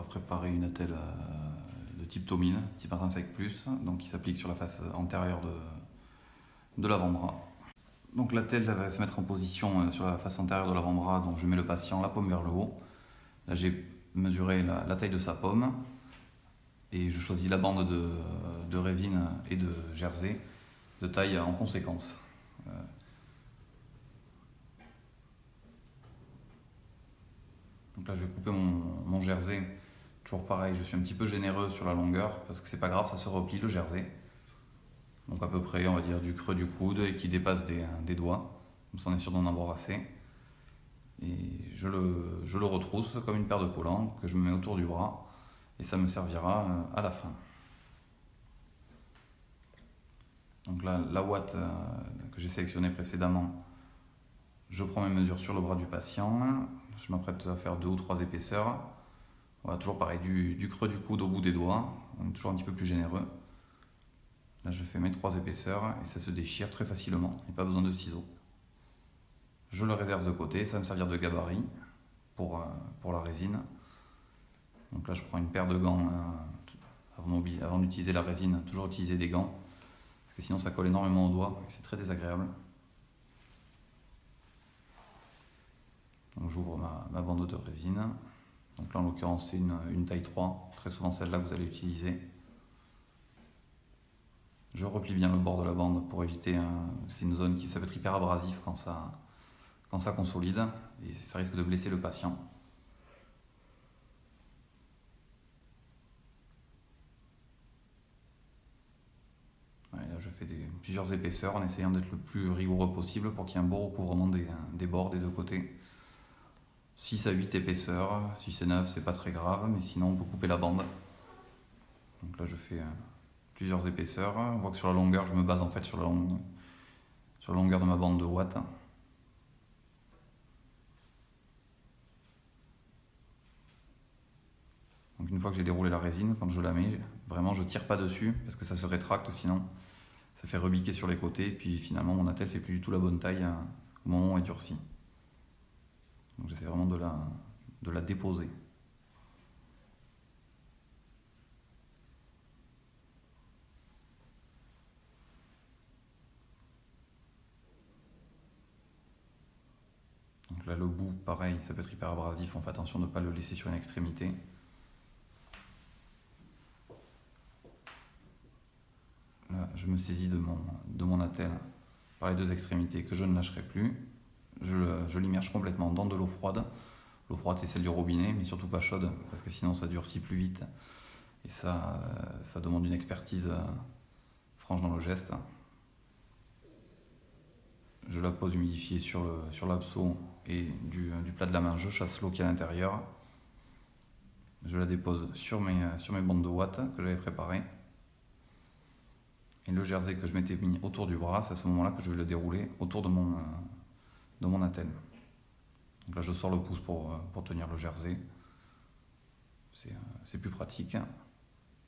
préparer une attelle de type Tomine, type Intrinsec Plus, donc qui s'applique sur la face antérieure de l'avant-bras. Donc l'attelle va se mettre en position sur la face antérieure de l'avant-bras, donc je mets le patient la paume vers le haut. Là j'ai mesuré la taille de sa paume et je choisis la bande de résine et de jersey de taille en conséquence. Donc là je vais couper mon jersey, toujours pareil, je suis un petit peu généreux sur la longueur parce que c'est pas grave, ça se replie le jersey. Donc à peu près on va dire du creux du coude et qui dépasse des doigts, comme ça on est sûr d'en avoir assez. Et je le retrousse comme une paire de collants que je me mets autour du bras et ça me servira à la fin. Donc là, la ouate que j'ai sélectionnée précédemment, je prends mes mesures sur le bras du patient, je m'apprête à faire 2 ou 3 épaisseurs. Voilà, toujours pareil, du creux du coude au bout des doigts, on est toujours un petit peu plus généreux. Là je fais mes 3 épaisseurs et ça se déchire très facilement, il n'y a pas besoin de ciseaux. Je le réserve de côté, ça va me servir de gabarit pour la résine. Donc là je prends une paire de gants, avant d'utiliser la résine, toujours utiliser des gants, parce que sinon ça colle énormément aux doigts et c'est très désagréable. Donc j'ouvre ma bande de résine. Donc là en l'occurrence c'est une taille 3, très souvent celle-là que vous allez utiliser. Je replie bien le bord de la bande pour éviter, c'est une zone ça peut être hyper abrasif quand ça consolide et ça risque de blesser le patient. Ouais, là je fais plusieurs épaisseurs en essayant d'être le plus rigoureux possible pour qu'il y ait un bon recouvrement des bords des deux côtés. 6 à 8 épaisseurs, si c'est 9 c'est pas très grave, mais sinon on peut couper la bande. Donc là je fais plusieurs épaisseurs, on voit que sur la longueur je me base en fait sur la longueur de ma bande de ouate. Donc une fois que j'ai déroulé la résine, quand je la mets, vraiment je tire pas dessus parce que ça se rétracte sinon ça fait rebiquer sur les côtés et puis finalement mon attelle fait plus du tout la bonne taille au moment où elle durcit. Donc j'essaie vraiment de la déposer. Donc là le bout pareil, ça peut être hyper abrasif, on fait attention de ne pas le laisser sur une extrémité. Là je me saisis de mon attelle par les 2 extrémités que je ne lâcherai plus. Je l'immerge complètement dans de l'eau froide. L'eau froide c'est celle du robinet, mais surtout pas chaude, parce que sinon ça durcit plus vite. Et ça demande une expertise franche dans le geste. Je la pose humidifiée sur l'abceau et du plat de la main, je chasse l'eau qui est à l'intérieur. Je la dépose sur mes bandes de ouate que j'avais préparées. Et le jersey que je m'étais mis autour du bras, c'est à ce moment-là que je vais le dérouler autour de mon attelle. Donc là je sors le pouce pour tenir le jersey. C'est plus pratique.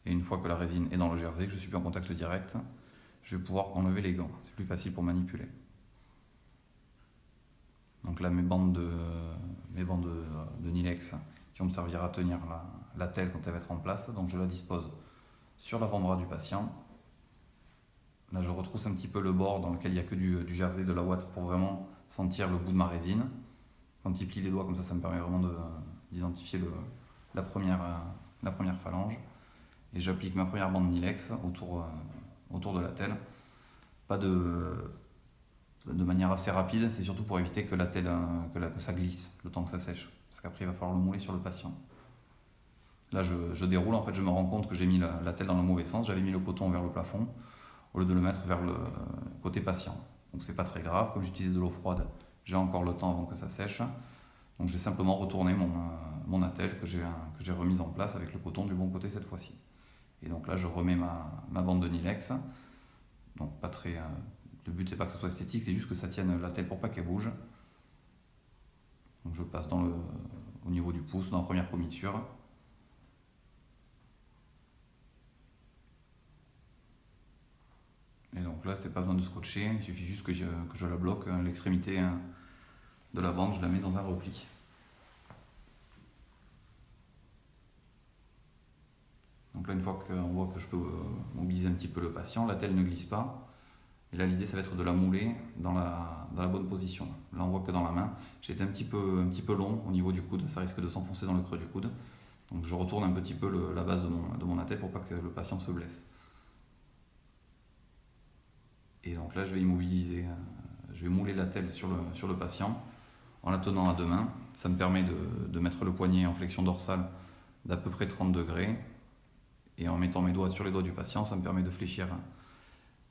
Et une fois que la résine est dans le jersey, que je suis plus en contact direct, je vais pouvoir enlever les gants. C'est plus facile pour manipuler. Donc là mes bandes de Nilex qui vont me servir à tenir l'attelle quand elle va être en place. Donc je la dispose sur l'avant-bras du patient. Là je retrousse un petit peu le bord dans lequel il n'y a que du jersey de la ouate pour vraiment sentir le bout de ma résine. Quand il plie les doigts comme ça me permet vraiment d'identifier la première phalange. Et j'applique ma première bande Nilex autour de l'attelle. Pas de manière assez rapide, c'est surtout pour éviter que que ça glisse le temps que ça sèche. Parce qu'après il va falloir le mouler sur le patient. Là je déroule, en fait je me rends compte que j'ai mis l'attelle dans le mauvais sens, j'avais mis le coton vers le plafond au lieu de le mettre vers le côté patient. Donc c'est pas très grave, comme j'utilisais de l'eau froide, j'ai encore le temps avant que ça sèche. Donc j'ai simplement retourné mon attelle que j'ai remise en place avec le coton du bon côté cette fois-ci. Et donc là je remets ma bande de Nilex. Donc pas très... le but c'est pas que ce soit esthétique, c'est juste que ça tienne l'attelle pour pas qu'elle bouge. Donc je passe au niveau du pouce dans la première commissure. Et donc là c'est pas besoin de scotcher, il suffit juste que je la bloque, l'extrémité de la bande je la mets dans un repli. Donc là, une fois qu'on voit que je peux mobiliser un petit peu le patient, l'attelle ne glisse pas. Et là, l'idée, ça va être de la mouler dans la bonne position. Là, on voit que dans la main, j'ai été un petit peu long au niveau du coude. Ça risque de s'enfoncer dans le creux du coude. Donc je retourne un petit peu la base de mon attelle pour pas que le patient se blesse. Et donc là, je vais immobiliser, je vais mouler l'attelle sur le patient en la tenant à deux mains. Ça me permet de mettre le poignet en flexion dorsale d'à peu près 30 degrés. Et en mettant mes doigts sur les doigts du patient, ça me permet de fléchir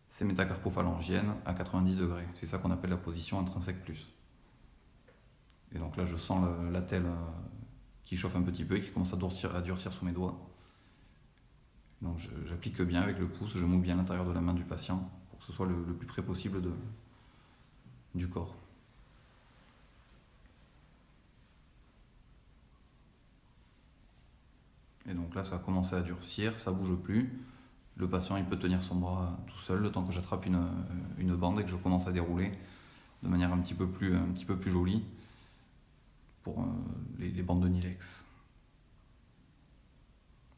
ces métacarpophalangiennes à 90 degrés. C'est ça qu'on appelle la position intrinsèque plus. Et donc là, je sens l'attelle qui chauffe un petit peu et qui commence à durcir sous mes doigts. Donc j'applique bien avec le pouce, je moule bien l'intérieur de la main du patient pour que ce soit le plus près possible du corps. Et donc là, ça a commencé à durcir, ça bouge plus. Le patient, il peut tenir son bras tout seul le temps que j'attrape une bande et que je commence à dérouler de manière un petit peu plus jolie pour les bandes de Nilex.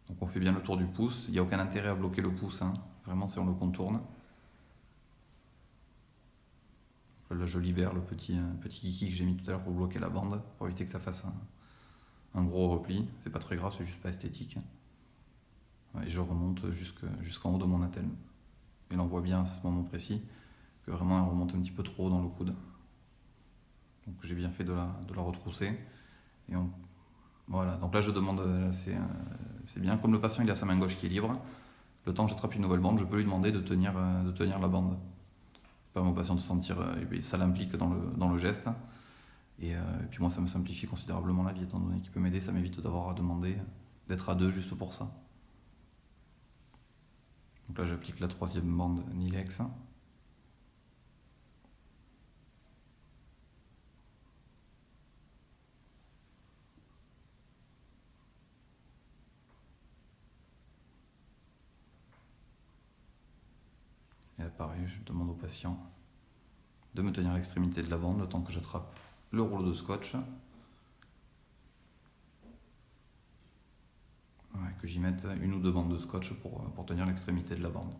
Donc on fait bien le tour du pouce. Il n'y a aucun intérêt à bloquer le pouce, hein. Vraiment, si on le contourne. Là, je libère le petit kiki que j'ai mis tout à l'heure pour bloquer la bande, pour éviter que ça fasse un gros repli. C'est pas très grave, c'est juste pas esthétique. Et je remonte jusqu'en haut de mon attelle. Et là, on voit bien à ce moment précis que vraiment elle remonte un petit peu trop haut dans le coude. Donc j'ai bien fait de la retrousser. Et voilà, donc là je demande, c'est bien, comme le patient il a sa main gauche qui est libre, le temps que j'attrape une nouvelle bande, je peux lui demander de tenir la bande. Ça permet au patient de sentir, ça l'implique dans le geste. Et puis moi ça me simplifie considérablement la vie, étant donné qu'il peut m'aider, ça m'évite d'avoir à demander d'être à deux juste pour ça. Donc là j'applique la troisième bande Nilex. Et là pareil, je demande au patient de me tenir l'extrémité de la bande le temps que j'attrape le rouleau de scotch. Ouais, que j'y mette une ou deux bandes de scotch pour tenir l'extrémité de la bande.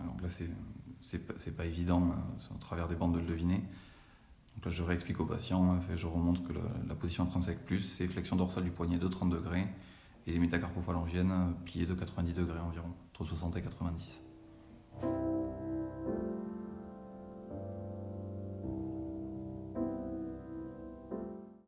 Donc là, c'est pas évident au travers des bandes de le deviner. Donc là, je réexplique au patient, je remonte que la position intrinsèque plus, c'est flexion dorsale du poignet de 30 degrés et les métacarpophalangiennes pliées de 90 degrés environ, entre 60 et 90.